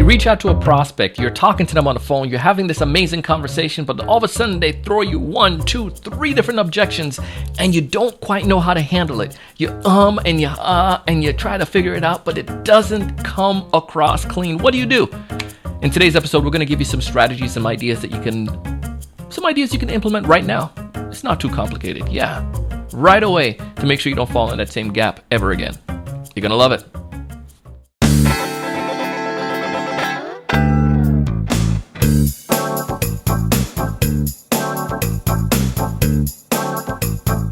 reach out to a prospect, you're talking to them on the phone, you're having this amazing conversation, but all of a sudden they throw you 1, 2, 3 different objections and you don't quite know how to handle it. You and you try to figure it out, but it doesn't come across clean. What do you do? In today's episode, we're going to give you some strategies, some ideas you can implement right now. It's not too complicated. Yeah, right away, to make sure you don't fall in that same gap ever again. You're going to love it.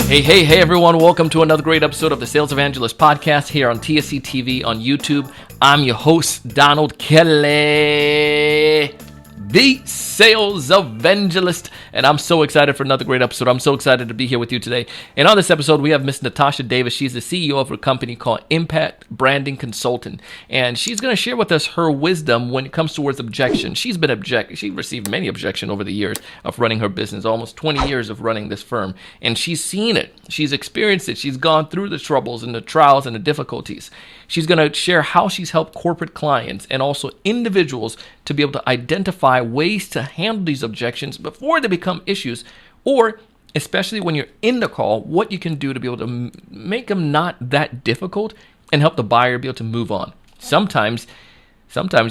Hey everyone, welcome to another great episode of the Sales Evangelist Podcast here on TSC TV on YouTube. I'm your host, Donald Kelly, the Sales Evangelist, and I'm so excited for another great episode. I'm so excited to be here with you today. And on this episode, we have Miss Natasha Davis. She's the CEO of a company called Impact Branding Consultant, and she's going to share with us her wisdom when it comes towards objection. She received many objections over the years of running her business, almost 20 years of running this firm, and she's seen it. She's experienced it. She's gone through the troubles and the trials and the difficulties. She's going to share how she's helped corporate clients and also individuals to be able to identify ways to handle these objections before they become issues, or especially when you're in the call, what you can do to be able to make them not that difficult and help the buyer be able to move on. Sometimes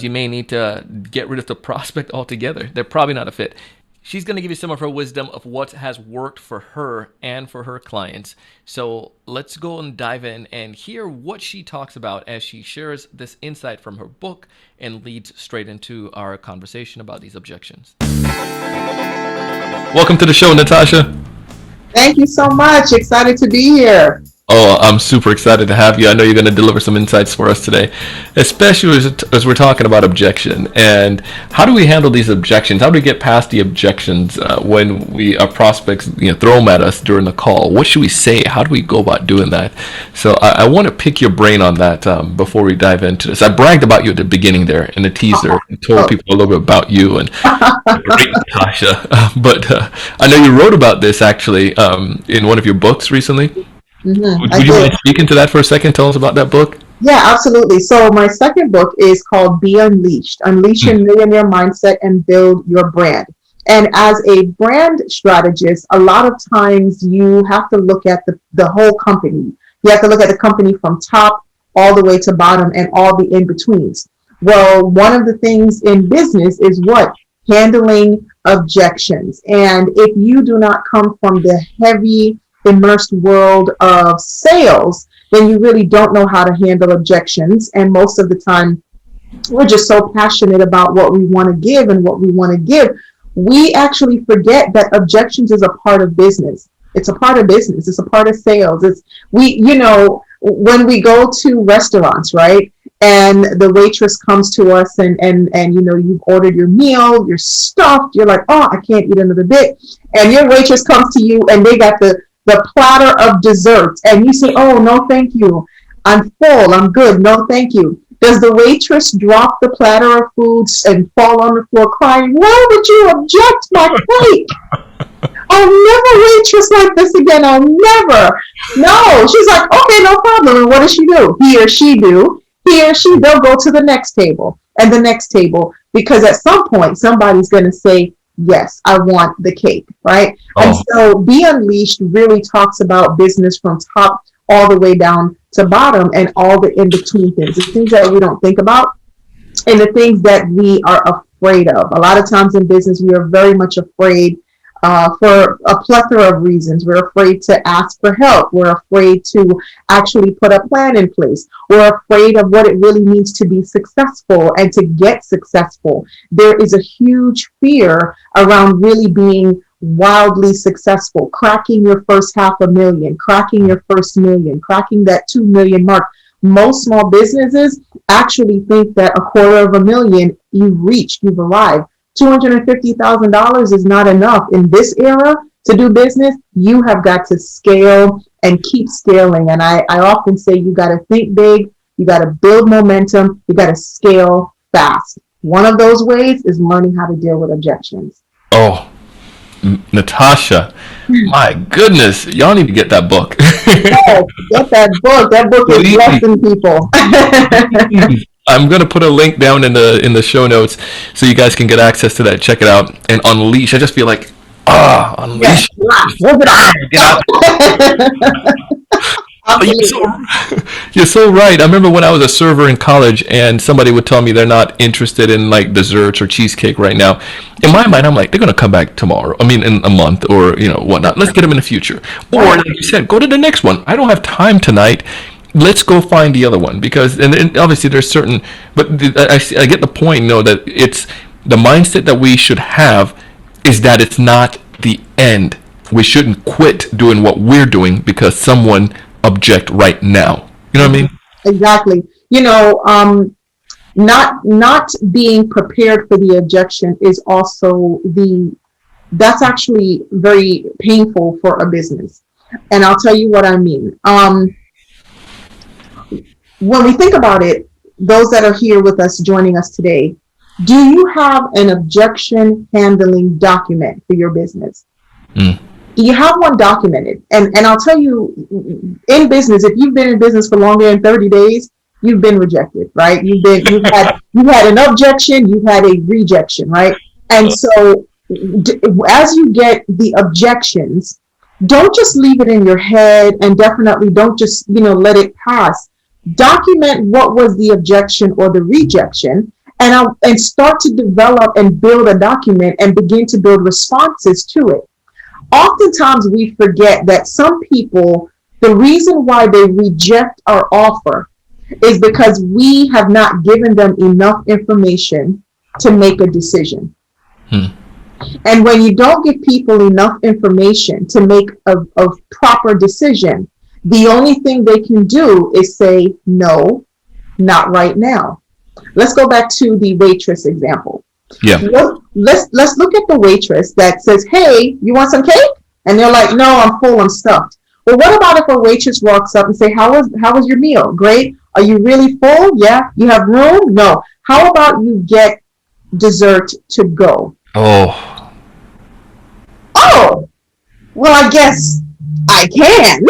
you may need to get rid of the prospect altogether. They're probably not a fit. She's going to give you some of her wisdom of what has worked for her and for her clients. So let's go and dive in and hear what she talks about as she shares this insight from her book and leads straight into our conversation about these objections. Welcome to the show, Natasha. Thank you so much. Excited to be here. Oh, I'm super excited to have you. I know you're going to deliver some insights for us today, especially as we're talking about objection. And how do we handle these objections? How do we get past the objections when our prospects throw them at us during the call? What should we say? How do we go about doing that? So I want to pick your brain on that before we dive into this. I bragged about you at the beginning there in the teaser and told people a little bit about you and great Natasha. But I know you wrote about this actually in one of your books recently. Mm-hmm. Would you mind speaking to that for a second? Tell us about that book. Yeah, absolutely. So my second book is called Be Unleashed. Unleash your millionaire mindset and build your brand. And as a brand strategist, a lot of times you have to look at the whole company. You have to look at the company from top all the way to bottom and all the in-betweens. Well, one of the things in business is what? Handling objections. And if you do not come from the heavy immersed world of sales, then you really don't know how to handle objections. And most of the time, we're just so passionate about what we want to give and what we want to give. We actually forget that objections is a part of business. It's a part of business. It's a part of sales. When we go to restaurants, right? And the waitress comes to us and you've ordered your meal, you're stuffed, you're like, oh, I can't eat another bit. And your waitress comes to you and they got the platter of desserts, and you say, oh, no, thank you. I'm full. I'm good. No, thank you. Does the waitress drop the platter of foods and fall on the floor crying, why would you object my plate? I'll never waitress like this again. I'll never. No, she's like, okay, no problem. And what does she do? He or she, they'll go to the next table and the next table, because at some point, somebody's going to say, yes, I want the cake, right? Oh. And so Be Unleashed really talks about business from top all the way down to bottom and all the in-between things, the things that we don't think about and the things that we are afraid of. A lot of times in business, we are very much afraid for a plethora of reasons. We're afraid to ask for help. We're afraid to actually put a plan in place. We're afraid of what it really means to be successful and to get successful. There is a huge fear around really being wildly successful, cracking your first $500,000, cracking your first $1 million, cracking that 2 million mark. Most small businesses actually think that $250,000 you've arrived. $250,000 is not enough in this era to do business. You have got to scale and keep scaling. And I often say you got to think big, you got to build momentum, you got to scale fast. One of those ways is learning how to deal with objections. Oh, Natasha, my goodness, y'all need to get that book. Yes, get that book. That book is blessing people. I'm gonna put a link down in the show notes so you guys can get access to that. Check it out and unleash. I just feel like unleash. Get out. You're so right. I remember when I was a server in college and somebody would tell me they're not interested in like desserts or cheesecake right now. In my mind, I'm like, they're going to come back tomorrow. I mean, in a month or, whatnot. Let's get them in the future. Or like you said, go to the next one. I don't have time tonight. Let's go find the other one because, and obviously there's certain, but I get the point, that it's the mindset that we should have is that it's not the end. We shouldn't quit doing what we're doing because someone object right now. You know what I mean? Exactly. Not being prepared for the objection is also that's actually very painful for a business. And I'll tell you what I mean. When we think about it, those that are here with us, joining us today, do you have an objection handling document for your business? You have one documented, and I'll tell you, in business, if you've been in business for longer than 30 days, you've been rejected, right? You've had an objection, you've had a rejection, right? And so, as you get the objections, don't just leave it in your head, and definitely don't just let it pass. Document what was the objection or the rejection, and start to develop and build a document and begin to build responses to it. Oftentimes we forget that some people, the reason why they reject our offer is because we have not given them enough information to make a decision. And when you don't give people enough information to make a proper decision, the only thing they can do is say, no, not right now. Let's go back to the waitress example. Yeah. Let's look at the waitress that says, hey, you want some cake? And they're like, no, I'm full, I'm stuffed. Well, what about if a waitress walks up and say, how was your meal? Great. Are you really full? Yeah. You have room? No. How about you get dessert to go? Oh, well, I guess I can.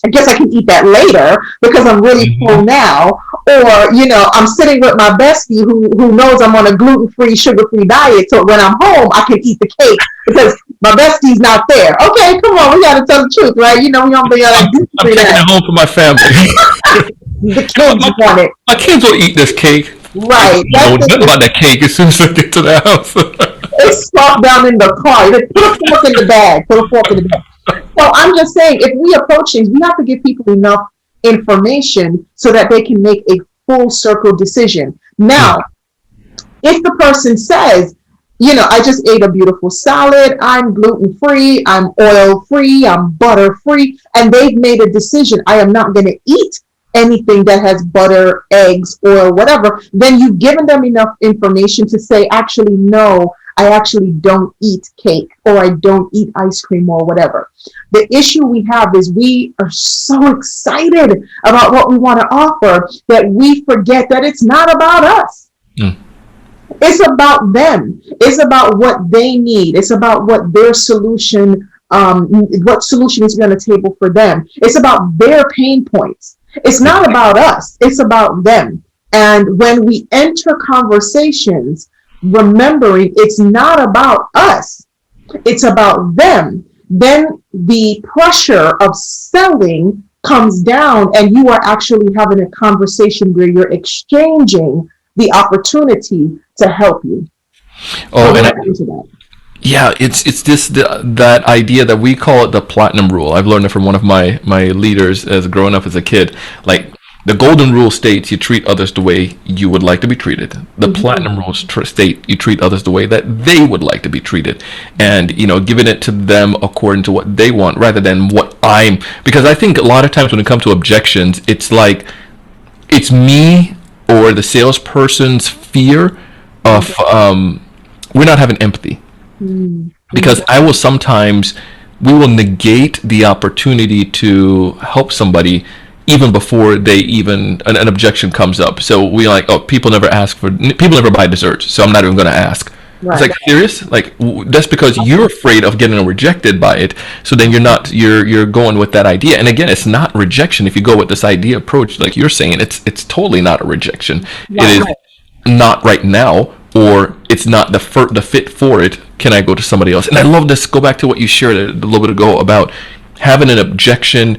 I guess I can eat that later because I'm really full now. Or, I'm sitting with my bestie who knows I'm on a gluten-free, sugar-free diet. So when I'm home, I can eat the cake because my bestie's not there. Okay, come on. We got to tell the truth, right? We don't be like gluten-free. I'm taking it home for my family. The kids want it. My kids will eat this cake. Right. I don't know about that cake as soon as I get to the house. It's stuffed down in the car. Put a fork in the bag. So I'm just saying, if we approach things, we have to give people enough information so that they can make a full circle decision. Now, if the person says, I just ate a beautiful salad, I'm gluten-free, I'm oil-free, I'm butter-free, and they've made a decision, I am not going to eat anything that has butter, eggs, oil, whatever, then you've given them enough information to say, actually, no, I actually don't eat cake or I don't eat ice cream or whatever. The issue we have is we are so excited about what we want to offer that we forget that it's not about us. It's about them. It's about what they need. It's about what their solution, what solution is on the table for them. It's about their pain points. It's not about us. It's about them. And when we enter conversations, remembering it's not about us, it's about them, then the pressure of selling comes down and you are actually having a conversation where you're exchanging the opportunity to help you. Yeah, it's this that idea that we call it the platinum rule. I've learned it from one of my leaders as growing up as a kid. Like, the golden rule states you treat others the way you would like to be treated. The platinum rules state you treat others the way that they would like to be treated, and giving it to them according to what they want rather than what I'm. Because I think a lot of times when it comes to objections, it's like it's me or the salesperson's fear of we're not having empathy. Because we will negate the opportunity to help somebody even before an objection comes up. So we people never buy desserts, so I'm not even going to ask. It's Right. like, serious? Like, that's because you're afraid of getting rejected by it. So then you're going with that idea. And again, it's not rejection. If you go with this idea approach, like you're saying, it's totally not a rejection. It Right. is not right now, or it's not the fit for it. Can I go to somebody else? And I love this. Go back to what you shared a little bit ago about having an objection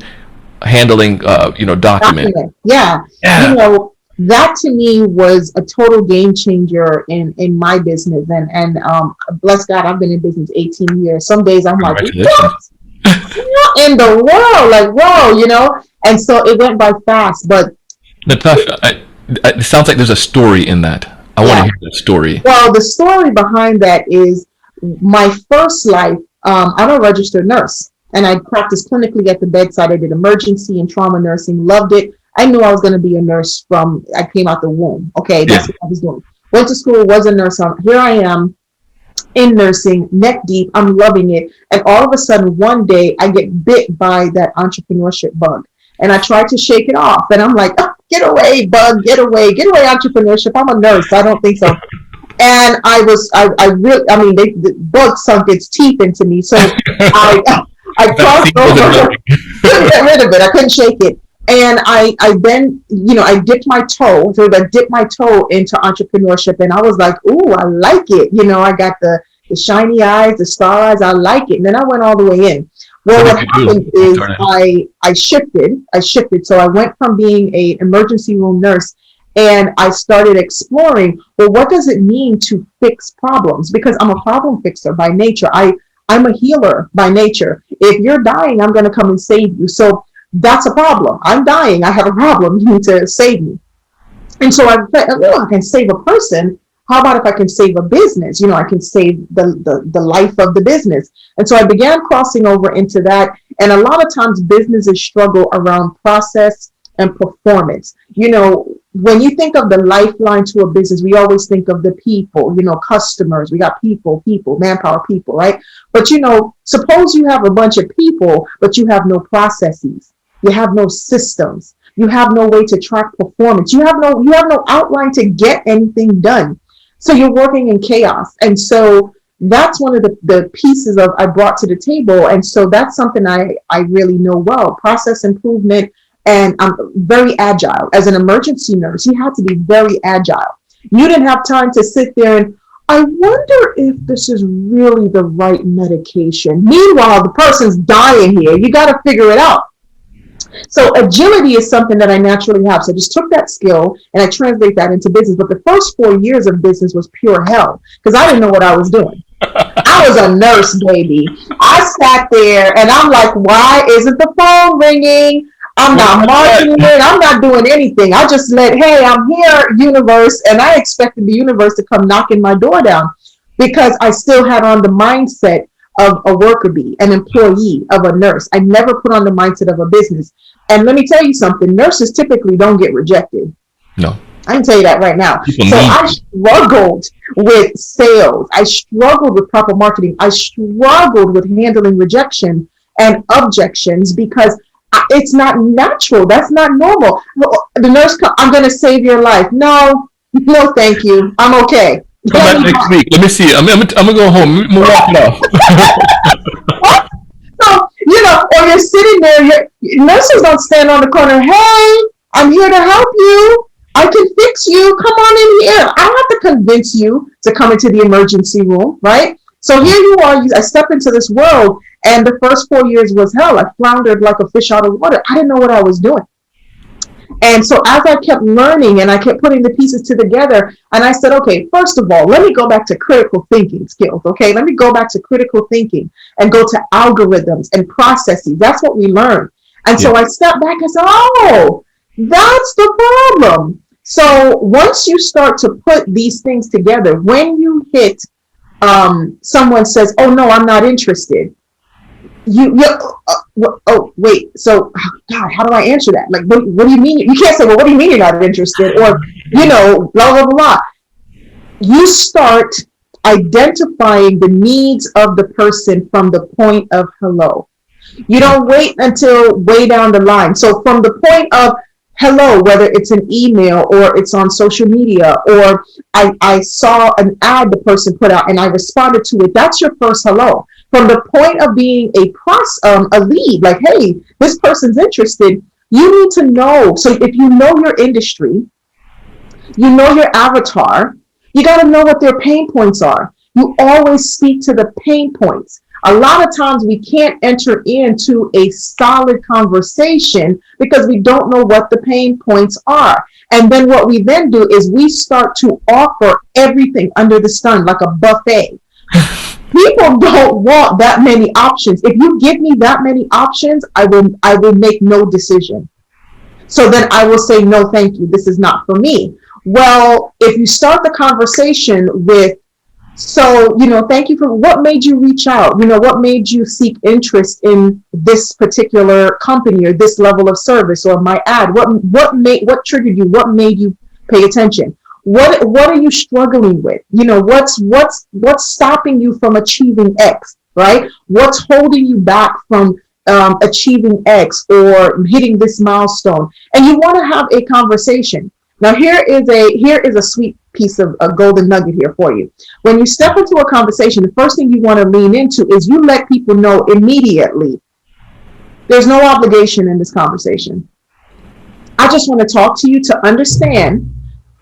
handling, document. Yeah. Yeah. That to me was a total game changer in my business. And bless God, I've been in business 18 years. Some days I'm like, Congratulations. what in the world? Like, whoa. And so it went by fast. But Natasha, it sounds like there's a story in that. I want to yeah, hear that story. well, the story behind that is my first life. I'm a registered nurse, and I practiced clinically at the bedside. I did emergency and trauma nursing, loved it. I knew I was going to be a nurse from I came out the womb. Okay, Yeah. that's what I was doing. Went to school, was a nurse. Here I am in nursing, neck deep. I'm loving it. And all of a sudden, one day, I get bit by that entrepreneurship bug. And I tried to shake it off. And I'm like, oh, get away, bug, get away, entrepreneurship. I'm a nurse. I don't think so. And I really, the bug sunk its teeth into me. So I crossed over, couldn't get rid of it. I couldn't shake it. And I then, I dipped my toe. So I dipped my toe into entrepreneurship, and I was like, ooh, I like it. I got the shiny eyes, the star eyes. I like it. And then I went all the way in. Well, what happened is I shifted. So I went from being an emergency room nurse, and I started exploring, well, what does it mean to fix problems? Because I'm a problem fixer by nature. I'm a healer by nature. If you're dying, I'm going to come and save you. So that's a problem. I'm dying. I have a problem. You need to save me. And so I thought, oh, I can save a person. How about if I can save a business? I can save the life of the business. And so I began crossing over into that. And a lot of times businesses struggle around process and performance. When you think of the lifeline to a business, we always think of the people, customers. We got people, manpower, people, right? But, suppose you have a bunch of people, but you have no processes. You have no systems. You have no way to track performance. You have no outline to get anything done. So you're working in chaos. And so that's one of the pieces I brought to the table. And so that's something I really know well, process improvement. And I'm very agile. As an emergency nurse, you have to be very agile. You didn't have time to sit there and, I wonder if this is really the right medication. Meanwhile, the person's dying here. You got to figure it out. So agility is something that I naturally have. So I just took that skill and I translate that into business. But the first 4 years of business was pure hell because I didn't know what I was doing. I was a nurse, baby. I sat there and I'm like, why isn't the phone ringing? I'm not marketing it. I'm not doing anything. I just hey, I'm here, universe. And I expected the universe to come knocking my door down because I still had on the mindset of a worker bee, an employee of a nurse. I never put on the mindset of a business. And let me tell you something, nurses typically don't get rejected. No. I can tell you that right now. So I struggled with sales. I struggled with proper marketing. I struggled with handling rejection and objections because it's not natural. That's not normal. The nurse, I'm going to save your life. No, thank you. I'm okay. Come back next week. Let me see. I'm gonna go home. I'm gonna walk it off. So, or you're sitting there, nurses don't stand on the corner. Hey, I'm here to help you. I can fix you. Come on in here. I don't have to convince you to come into the emergency room, right? So here you are. I stepped into this world, and the first 4 years was hell. I floundered like a fish out of water. I didn't know what I was doing. And so as I kept learning and I kept putting the pieces together, and I said, okay, first of all, let me go back to critical thinking skills. Okay, let me go back to critical thinking and go to algorithms and processes. That's what we learn. And so I stepped back and said, oh, that's the problem. So once you start to put these things together, when you hit someone says, oh, no, I'm not interested. Oh, wait, so, God, how do I answer that? Like, what do you mean? You can't say, well, what do you mean you're not interested? Or, blah, blah, blah. You start identifying the needs of the person from the point of hello. You don't wait until way down the line. So from the point of, hello, whether it's an email or it's on social media, or I saw an ad the person put out and I responded to it. That's your first hello. From the point of being a lead, like, hey, this person's interested, you need to know. So if you know your industry, you know your avatar, you got to know what their pain points are. You always speak to the pain points. A lot of times we can't enter into a solid conversation because we don't know what the pain points are. And then what we then do is we start to offer everything under the sun like a buffet. People don't want that many options. If you give me that many options, I will make no decision. So then I will say, no, thank you. This is not for me. Well, if you start the conversation with, so, thank you for what made you reach out? What made you seek interest in this particular company or this level of service or my ad? What triggered you? What made you pay attention? What are you struggling with? What's stopping you from achieving X, right? What's holding you back from achieving X or hitting this milestone? And you want to have a conversation. Now, here is a sweet piece of a golden nugget here for you. When you step into a conversation, the first thing you want to lean into is you let people know immediately there's no obligation in this conversation. I just want to talk to you to understand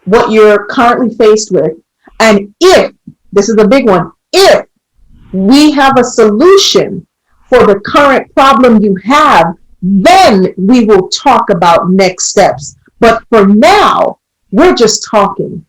what you're currently faced with. And if, this is a big one, if we have a solution for the current problem you have, then we will talk about next steps. But for now, we're just talking.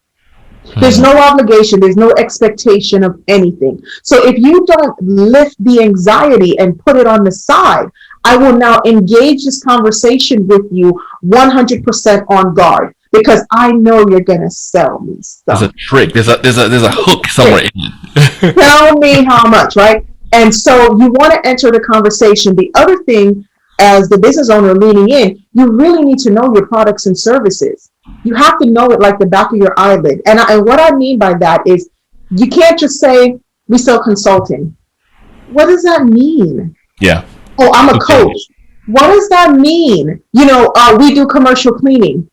There's no obligation. There's no expectation of anything. So if you don't lift the anxiety and put it on the side, I will now engage this conversation with you 100% on guard because I know you're going to sell me stuff. There's a trick. There's a hook somewhere in it. Tell me how much, right? And so you want to enter the conversation. The other thing, as the business owner leaning in, you really need to know your products and services. You have to know it like the back of your eyelid. And what I mean by that is you can't just say, we sell consulting. What does that mean? Yeah. Oh, I'm a coach. What does that mean? We do commercial cleaning.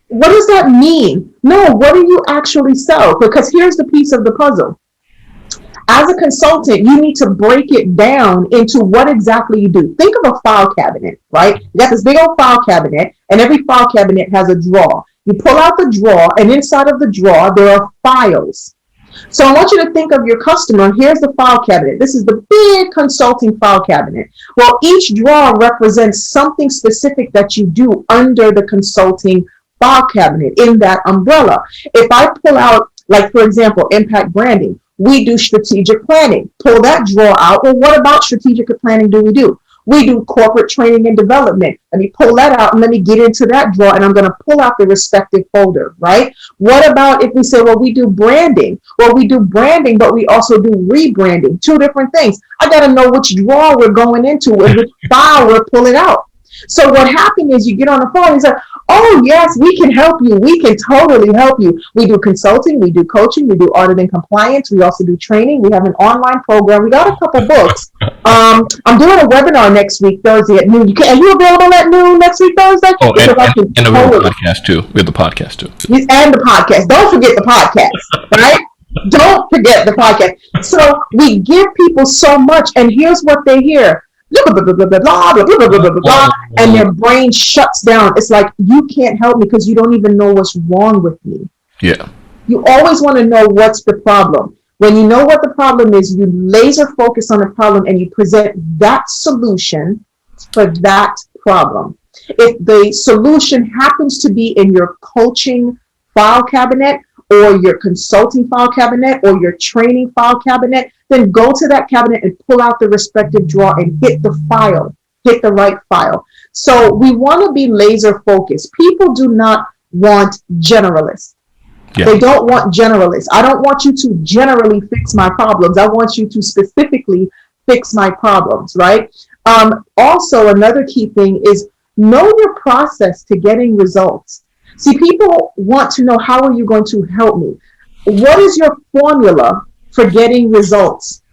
What does that mean? No, what do you actually sell? Because here's the piece of the puzzle. As a consultant, you need to break it down into what exactly you do. Think of a file cabinet, right? You got this big old file cabinet, and every file cabinet has a drawer. You pull out the drawer, and inside of the drawer, there are files. So I want you to think of your customer. Here's the file cabinet. This is the big consulting file cabinet. Well, each drawer represents something specific that you do under the consulting file cabinet in that umbrella. If I pull out, like, for example, impact branding, we do strategic planning. Pull that drawer out. Well, what about strategic planning do we do? We do corporate training and development. Let me pull that out and let me get into that drawer, and I'm going to pull out the respective folder, right? What about if we say, well, we do branding? Well, we do branding, but we also do rebranding. Two different things. I got to know which drawer we're going into and which file we're pulling out. So what happened is you get on the phone and say, oh, yes, we can help you. We can totally help you. We do consulting. We do coaching. We do audit and compliance. We also do training. We have an online program. We got a couple books. I'm doing a webinar next week, Thursday at noon. Are you available at noon next week, Thursday? Oh, and we have the podcast, too. We have the podcast, too. And the podcast. Don't forget the podcast, right? Don't forget the podcast. So we give people so much, and here's what they hear. Blah, blah, blah, blah, blah, blah, blah, blah, blah, blah, blah, and their brain shuts down. It's like, you can't help me because you don't even know what's wrong with me. Yeah. You always want to know what's the problem. When you know what the problem is, you laser focus on the problem and you present that solution for that problem. If the solution happens to be in your coaching file cabinet or your consulting file cabinet or your training file cabinet, then go to that cabinet and pull out the respective drawer and hit the file, hit the right file. So we want to be laser focused. People do not want generalists. Yeah. They don't want generalists. I don't want you to generally fix my problems. I want you to specifically fix my problems, right? Also, another key thing is know your process to getting results. See, people want to know, how are you going to help me? What is your formula for getting results?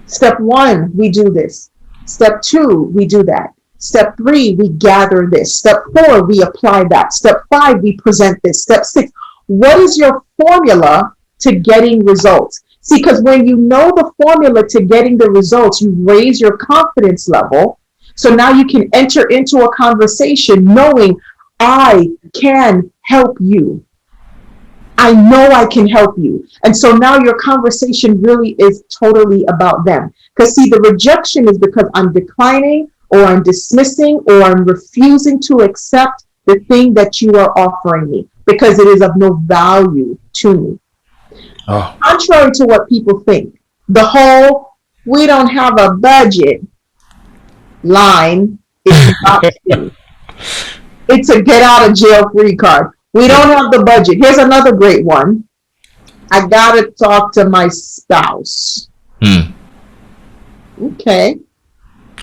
Step 1, we do this. Step 2, we do that. Step 3, we gather this. Step 4, we apply that. Step 5, we present this. Step 6, what is your formula to getting results? See, because when you know the formula to getting the results, you raise your confidence level. So now you can enter into a conversation knowing I can help you. I know I can help you. And so now your conversation really is totally about them. Because see, the rejection is because I'm declining or I'm dismissing or I'm refusing to accept the thing that you are offering me because it is of no value to me. Oh. Contrary to what people think, the whole "we don't have a budget" line is not true. It's a get out of jail free card. We don't have the budget. Here's another great one. I gotta talk to my spouse. Okay.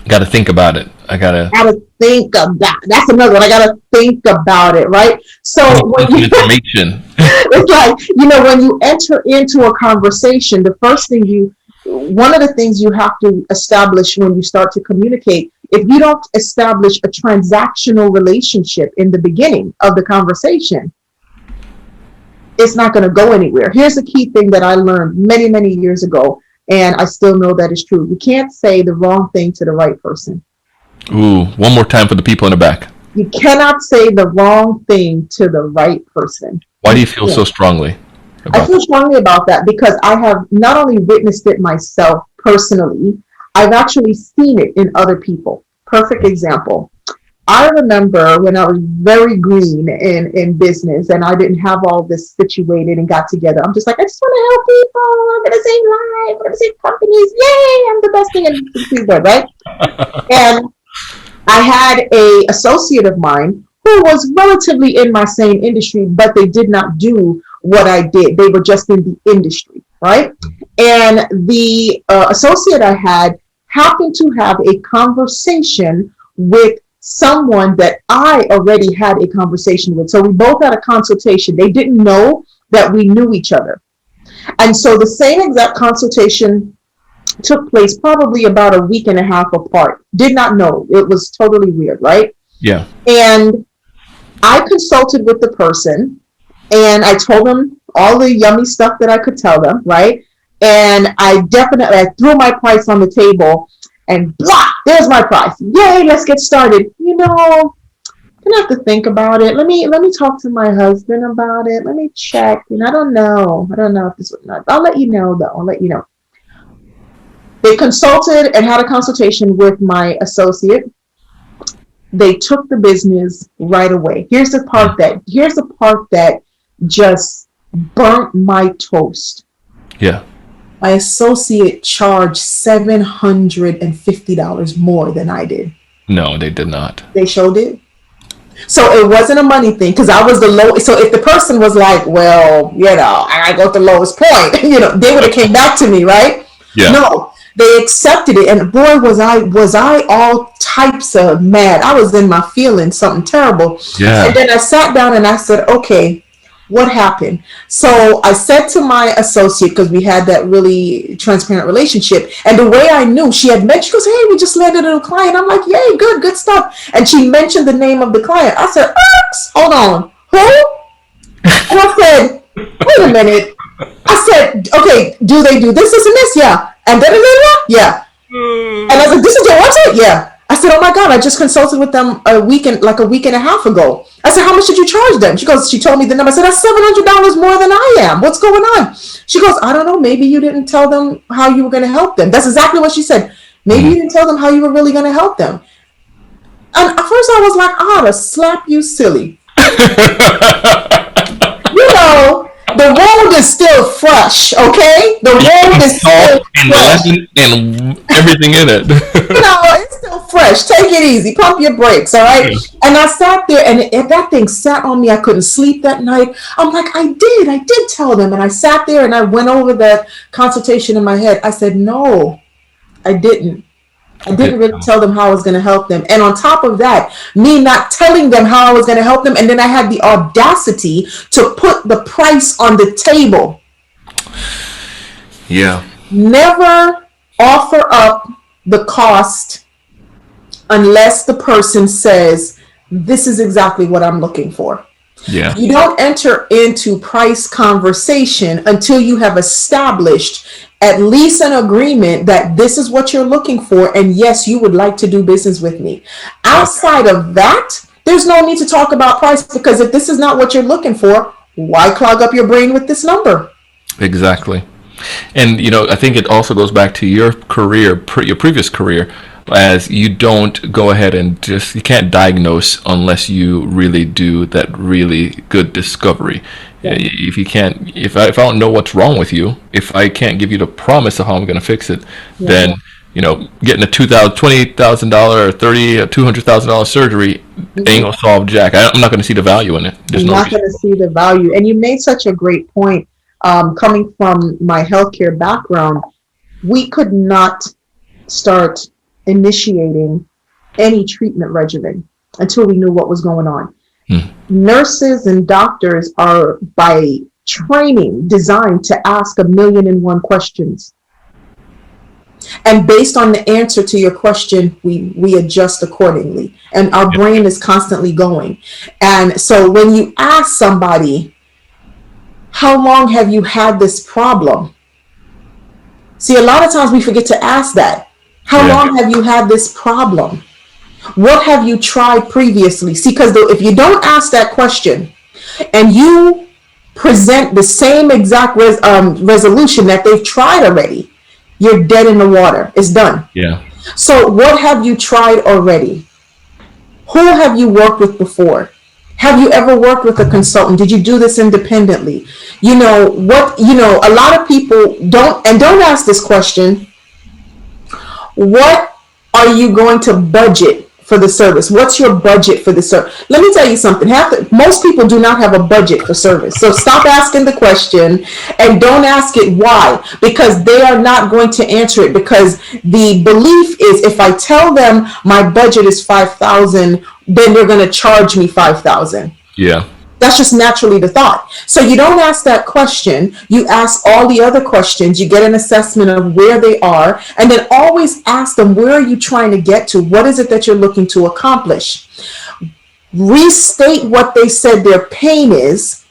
Gotta think about it. I gotta think about. That's another one. I gotta think about it, right? So when you, information. It's like, when you enter into a conversation, the first thing one of the things you have to establish when you start to communicate, if you don't establish a transactional relationship in the beginning of the conversation, it's not going to go anywhere. Here's the key thing that I learned many, many years ago, and I still know that is true. You can't say the wrong thing to the right person. Ooh, one more time for the people in the back. You cannot say the wrong thing to the right person. Why do you feel so strongly? I feel strongly about that because I have not only witnessed it myself personally, I've actually seen it in other people. Perfect example. I remember when I was very green in business and I didn't have all this situated and got together. I'm just like, I just want to help people. I'm going to save lives. I'm going to save companies. Yay, I'm the best thing in the right? And I had an associate of mine who was relatively in my same industry, but they did not do what I did. They were just in the industry, right? And the associate I had happened to have a conversation with someone that I already had a conversation with. So we both had a consultation. They didn't know that we knew each other. And so the same exact consultation took place probably about a week and a half apart. Did not know. It was totally weird, right? Yeah. And I consulted with the person and I told them all the yummy stuff that I could tell them, right? And I threw my price on the table and blah, there's my price. Yay, let's get started. I'm gonna have to think about it. Let me talk to my husband about it. Let me check. I don't know if this would not. I'll let you know though. I'll let you know. They consulted and had a consultation with my associate. They took the business right away. Here's the part that just burnt my toast. Yeah. My associate charged $750 more than I did. No, they did not. They sure did. So it wasn't a money thing because I was the lowest. So if the person was like, well, I go to the lowest point, they would have came back to me, right? Yeah. No, they accepted it. And boy, was I all types of mad. I was in my feelings, something terrible. Yeah. And then I sat down and I said, okay, what happened? So I said to my associate, because we had that really transparent relationship, and the way I knew, she had mentioned, she goes, hey, we just landed a client. I'm like, yay, good stuff. And she mentioned the name of the client. I said, hold on, who? And I said, wait a minute. I said, okay, do they do this, and this? Yeah. And yeah. And I was like, this is your website? Yeah. I said, oh my God, I just consulted with them a week and a half ago. I said, how much did you charge them? She told me the number. I said, that's $700 more than I am. What's going on? She goes, I don't know. Maybe you didn't tell them how you were going to help them. That's exactly what she said. Maybe you didn't tell them how you were really going to help them. And at first I was like, I ought to slap you silly. The wound is still fresh, okay? The wound is still fresh. And everything in it. It's still fresh. Take it easy. Pump your brakes, all right? Yeah. And I sat there, and that thing sat on me. I couldn't sleep that night. I'm like, I did tell them. And I sat there, and I went over that consultation in my head. I said, no, I didn't. I didn't really tell them how I was going to help them. And on top of that, me not telling them how I was going to help them, and then I had the audacity to put the price on the table. Yeah. Never offer up the cost unless the person says, this is exactly what I'm looking for. Yeah. You don't enter into price conversation until you have established at least an agreement that this is what you're looking for, and yes, you would like to do business with me. Outside of that, there's no need to talk about price, because if this is not what you're looking for, why clog up your brain with this number? Exactly. And, I think it also goes back to your career, your previous career, as you don't go ahead and you can't diagnose unless you really do that really good discovery. Yeah. If I don't know what's wrong with you, if I can't give you the promise of how I'm going to fix it, then, getting a $20,000 or $30,000 or $200,000 surgery ain't going to solve jack. I'm not going to see the value in it. You're not going to see the value. And you made such a great point. Coming from my healthcare background, we could not start initiating any treatment regimen until we knew what was going on. Nurses and doctors are by training designed to ask 1,000,001 questions. And based on the answer to your question, we adjust accordingly. And our brain is constantly going. And so when you ask somebody, how long have you had this problem? See, a lot of times we forget to ask that. How long have you had this problem? What have you tried previously? See, because if you don't ask that question and you present the same exact resolution that they've tried already, you're dead in the water. It's done. Yeah. So what have you tried already? Who have you worked with before? Have you ever worked with a consultant? Did you do this independently? A lot of people don't ask this question. What are you going to budget for the service? What's your budget for the service? Let me tell you something. Most people do not have a budget for service. So stop asking the question and don't ask it why, because they are not going to answer it, because the belief is if I tell them my budget is $5,000, then they're going to charge me $5,000. Yeah. That's just naturally the thought. So you don't ask that question. You ask all the other questions. You get an assessment of where they are, and then always ask them, where are you trying to get to? What is it that you're looking to accomplish? Restate what they said their pain is,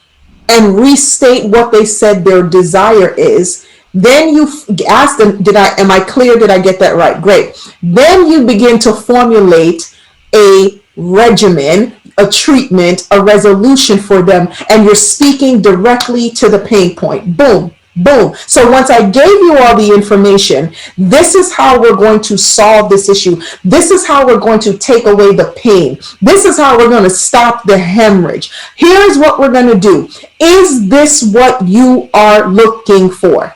and restate what they said their desire is. Then you ask them, am I clear? Did I get that right? Great. Then you begin to formulate a regimen, a treatment, a resolution for them, and you're speaking directly to the pain point. Boom, boom. So once I gave you all the information, this is how we're going to solve this issue. This is how we're going to take away the pain. This is how we're going to stop the hemorrhage. Here's what we're going to do. Is this what you are looking for?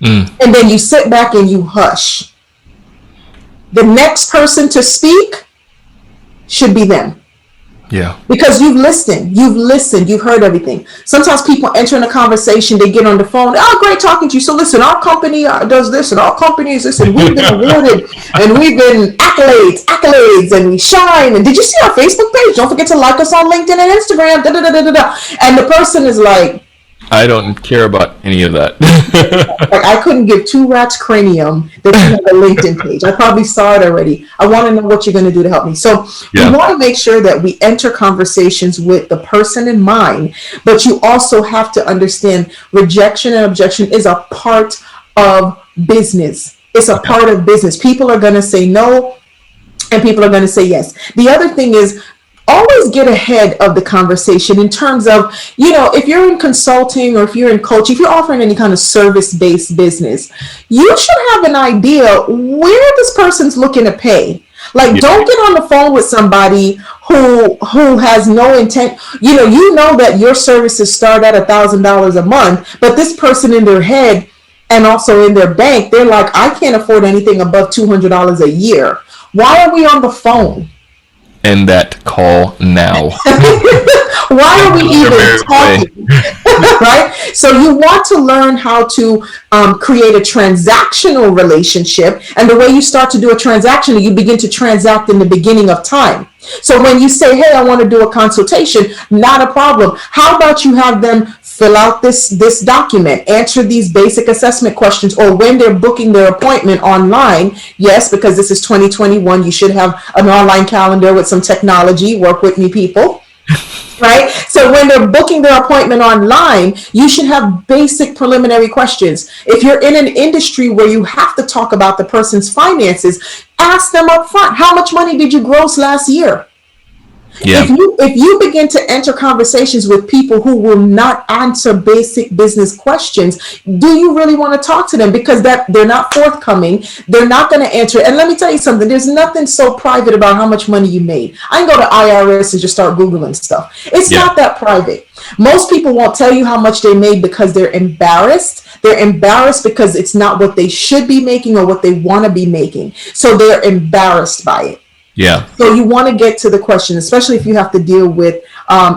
And then you sit back and you hush. The next person to speak should be them. Yeah. Because you've listened, you've heard everything. Sometimes people enter in a conversation, they get on the phone, oh, great talking to you. So listen, our company does this, and our company is this, and we've been awarded, and we've been accolades, and we shine. And did you see our Facebook page? Don't forget to like us on LinkedIn and Instagram. And the person is like, I don't care about any of that. Like, I couldn't give two rats cranium that you have a LinkedIn page. I probably saw it already. I want to know what you're going to do to help me. So we want to make sure that we enter conversations with the person in mind, but you also have to understand rejection and objection is a part of business. It's a part of business. People are going to say no, and people are going to say yes. The other thing is, always get ahead of the conversation in terms of, if you're in consulting or if you're in coaching, if you're offering any kind of service-based business, you should have an idea where this person's looking to pay. Like, don't get on the phone with somebody who has no intent. You know that your services start at $1,000 a month, but this person in their head and also in their bank, they're like, I can't afford anything above $200 a year. Why are we on the phone? End that call now. Why are we even talking? Right? So you want to learn how to create a transactional relationship. And the way you start to do a transaction, you begin to transact in the beginning of time. So when you say, hey, I want to do a consultation, not a problem. How about you have them fill out this document, answer these basic assessment questions, or when they're booking their appointment online, yes, because this is 2021, you should have an online calendar with some technology. Work with me, people. Right? So when they're booking their appointment online, you should have basic preliminary questions. If you're in an industry where you have to talk about the person's finances, ask them up front, how much money did you gross last year? Yeah. If you begin to enter conversations with people who will not answer basic business questions, do you really want to talk to them? Because they're not forthcoming. They're not going to answer. And let me tell you something. There's nothing so private about how much money you made. I can go to IRS and just start Googling stuff. It's not that private. Most people won't tell you how much they made because they're embarrassed. They're embarrassed because it's not what they should be making or what they want to be making. So they're embarrassed by it. Yeah. So you want to get to the question, especially if you have to deal with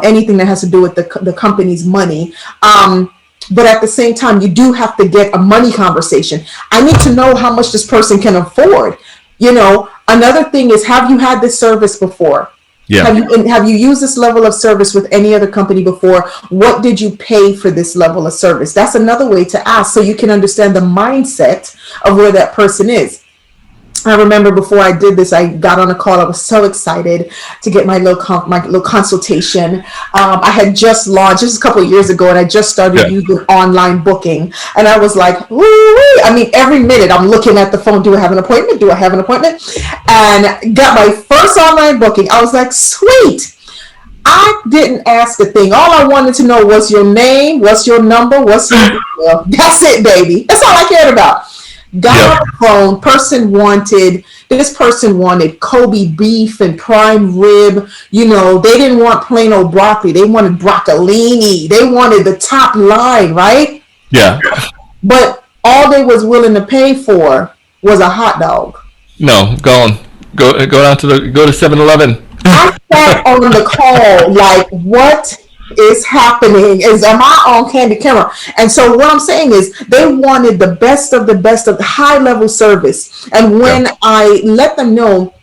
anything that has to do with the company's money. But at the same time, you do have to get a money conversation. I need to know how much this person can afford. You know, another thing is, have you had this service before? Yeah. Have you used this level of service with any other company before? What did you pay for this level of service? That's another way to ask, so you can understand the mindset of where that person is. I remember before I did this, I got on a call. I was so excited to get my little consultation. I had just launched just a couple of years ago, and I just started using online booking. And I was like, woo-wee. I mean, every minute I'm looking at the phone. Do I have an appointment? Do I have an appointment? And got my first online booking. I was like, sweet. I didn't ask a thing. All I wanted to know was your name, what's your number, what's your email. That's it, baby. That's all I cared about. Got on the phone. This person wanted Kobe beef and prime rib. You know, they didn't want plain old broccoli. They wanted broccolini. They wanted the top line, right? Yeah. But all they was willing to pay for was a hot dog. No, go down to go to 7-Eleven. I sat on the call like, what is happening? Am I on candy camera? And so what I'm saying is, they wanted the best of the high level service. And when I let them know,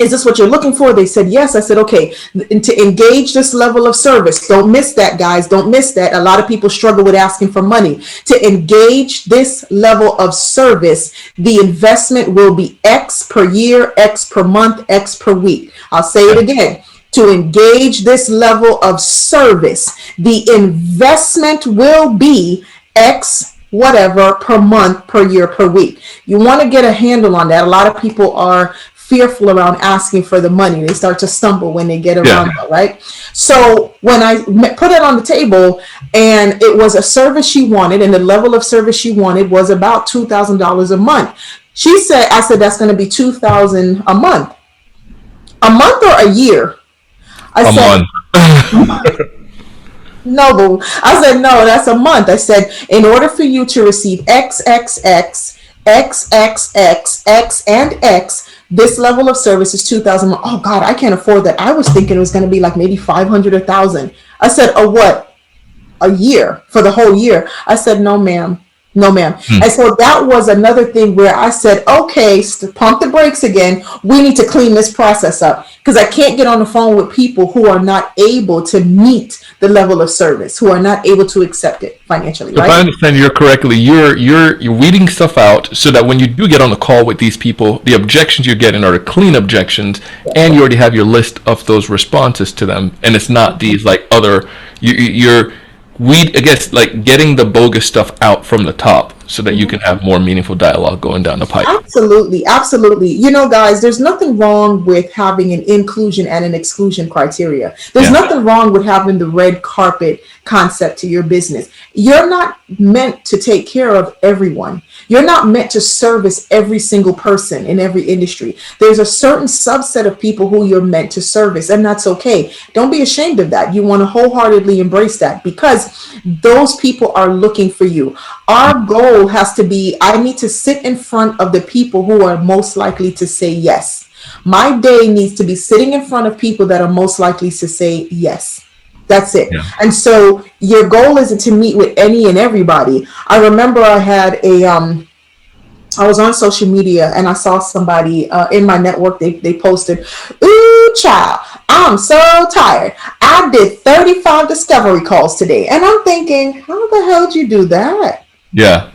is this what you're looking for? They said yes. I said, okay, to engage this level of service, don't miss that, guys. Don't miss that. A lot of people struggle with asking for money. To engage this level of service, the investment will be X per year, X per month, X per week. I'll say it again. To engage this level of service, the investment will be X whatever per month, per year, per week. You want to get a handle on that. A lot of people are fearful around asking for the money. They start to stumble when they get around that, right? So when I put it on the table, and it was a service she wanted, and the level of service she wanted was about $2,000 a month. I said, that's going to be $2,000 a month. A month or a year? I said, no, boo. I said, no, that's a month. I said, in order for you to receive XXX, XXX, X, and X, this level of service is $2,000. Oh, God, I can't afford that. I was thinking it was going to be like maybe $500 or $1,000. I said, what? A year? For the whole year? I said, no, ma'am. No, ma'am. And so that was another thing where I said, okay, pump the brakes again. We need to clean this process up, because I can't get on the phone with people who are not able to meet the level of service, who are not able to accept it financially. Right? If I understand you correctly, you're weeding stuff out so that when you do get on the call with these people, the objections you're getting are the clean objections, and you already have your list of those responses to them, and it's not these like other you're I guess, like getting the bogus stuff out from the top so that you can have more meaningful dialogue going down the pipe. Absolutely. Absolutely. You know, guys, there's nothing wrong with having an inclusion and an exclusion criteria. There's nothing wrong with having the red carpet concept to your business. You're not meant to take care of everyone. You're not meant to service every single person in every industry. There's a certain subset of people who you're meant to service, and that's okay. Don't be ashamed of that. You want to wholeheartedly embrace that, because those people are looking for you. Our goal has to be, I need to sit in front of the people who are most likely to say yes. My day needs to be sitting in front of people that are most likely to say yes. That's it. Yeah. And so your goal isn't to meet with any and everybody. I remember I had I was on social media and I saw somebody in my network. They posted, ooh, Ooh, child, I'm so tired. I did 35 discovery calls today. And I'm thinking, how the hell did you do that? Yeah.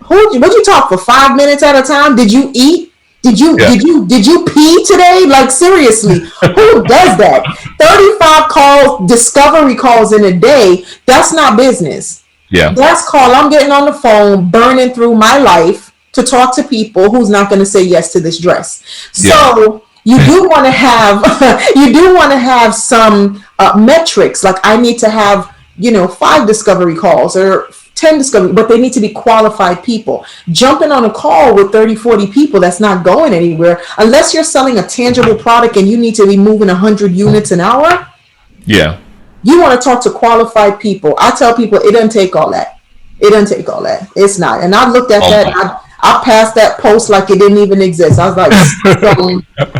Would you talk for 5 minutes at a time? Did you eat? Did you pee today? Like, seriously, who does that? 35 discovery calls in a day, that's not business. Yeah. That's called I'm getting on the phone, burning through my life to talk to people who's not going to say yes to this dress. So you do want to have some metrics. Like, I need to have 5 discovery calls or 10 discovery, but they need to be qualified people. Jumping on a call with 30-40 people, that's not going anywhere unless you're selling a tangible product and you need to be moving 100 units an hour. Yeah. You want to talk to qualified people. I tell people it doesn't take all that. It's not. And I looked at that. I passed that post like it didn't even exist. I was like,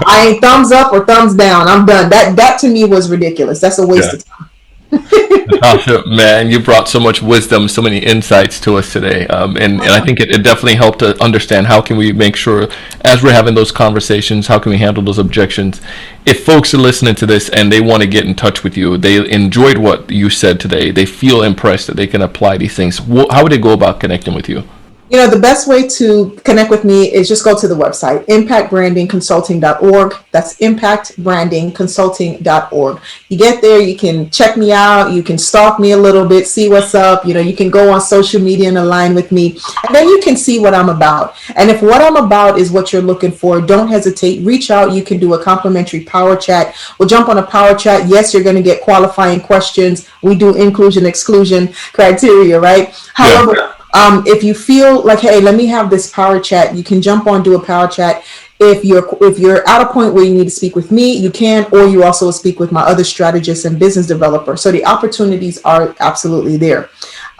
I ain't thumbs up or thumbs down. I'm done. That to me was ridiculous. That's a waste of time. Natasha, man, you brought so much wisdom, so many insights to us today, and I think it definitely helped to understand how can we make sure, as we're having those conversations, how can we handle those objections. If folks are listening to this and they want to get in touch with you, they enjoyed what you said today, they feel impressed that they can apply these things, how would they go about connecting with you? The best way to connect with me is just go to the website, impactbrandingconsulting.org. That's impactbrandingconsulting.org. You get there, you can check me out, you can stalk me a little bit, see what's up. You can go on social media and align with me, and then you can see what I'm about. And if what I'm about is what you're looking for, don't hesitate, reach out. You can do a complimentary power chat. We'll jump on a power chat. Yes, you're going to get qualifying questions. We do inclusion, exclusion criteria, right? However, if you feel like, hey, let me have this power chat, you can jump on, do a power chat. If you're at a point where you need to speak with me, you can, or you also speak with my other strategists and business developer. So the opportunities are absolutely there.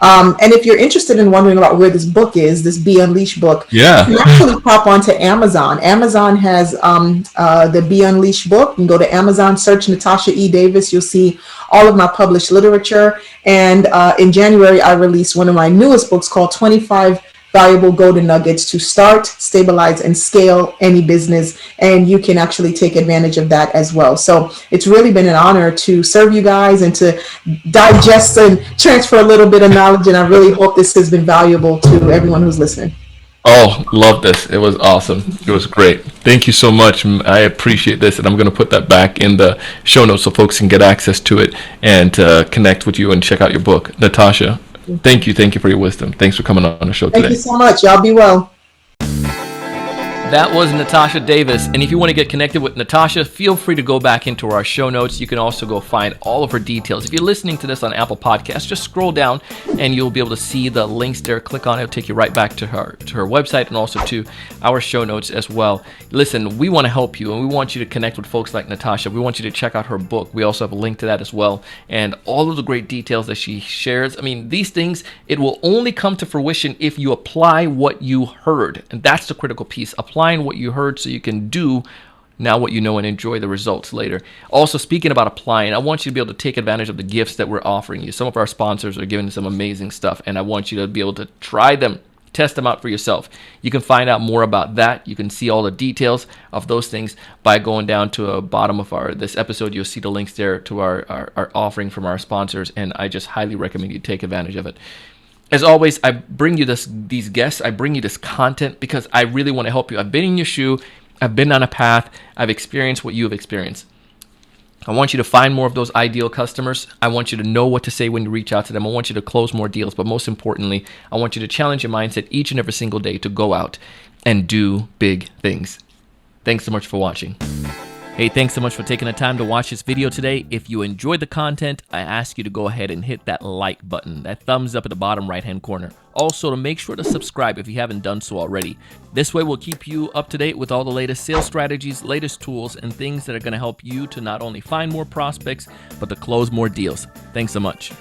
And if you're interested in wondering about where this book is, this Be Unleashed book, you can actually pop onto Amazon. Amazon has the Be Unleashed book. You can go to Amazon, search Natasha E. Davis. You'll see all of my published literature. And in January, I released one of my newest books called 25 Valuable Golden Nuggets to Start, Stabilize, and Scale Any Business. And you can actually take advantage of that as well. So it's really been an honor to serve you guys and to digest and transfer a little bit of knowledge. And I really hope this has been valuable to everyone who's listening. Oh, love this. It was awesome. It was great. Thank you so much. I appreciate this, and I'm going to put that back in the show notes so folks can get access to it and connect with you and check out your book. Natasha, thank you for your wisdom. Thanks for coming on the show today. Thank you so much. Y'all be well. That was Natasha Davis, and if you want to get connected with Natasha, feel free to go back into our show notes. You can also go find all of her details. If you're listening to this on Apple Podcasts, just scroll down and you'll be able to see the links there. Click on it, it'll take you right back to her website and also to our show notes as well. Listen, we want to help you, and we want you to connect with folks like Natasha. We want you to check out her book. We also have a link to that as well, and all of the great details that she shares. I mean, these things, it will only come to fruition if you apply what you heard, and that's the critical piece. Applying what you heard so you can do now what you know and enjoy the results later. Also, speaking about applying, I want you to be able to take advantage of the gifts that we're offering you. Some of our sponsors are giving some amazing stuff, and I want you to be able to try them, test them out for yourself. You can find out more about that. You can see all the details of those things by going down to the bottom of this episode. You'll see the links there to our offering from our sponsors, and I just highly recommend you take advantage of it. As always, I bring you these guests, I bring you this content because I really want to help you. I've been in your shoe, I've been on a path, I've experienced what you have experienced. I want you to find more of those ideal customers. I want you to know what to say when you reach out to them. I want you to close more deals, but most importantly, I want you to challenge your mindset each and every single day to go out and do big things. Thanks so much for watching. Hey, thanks so much for taking the time to watch this video today. If you enjoyed the content, I ask you to go ahead and hit that like button, that thumbs up at the bottom right-hand corner. Also, to make sure to subscribe if you haven't done so already. This way we'll keep you up to date with all the latest sales strategies, latest tools, and things that are going to help you to not only find more prospects, but to close more deals. Thanks so much.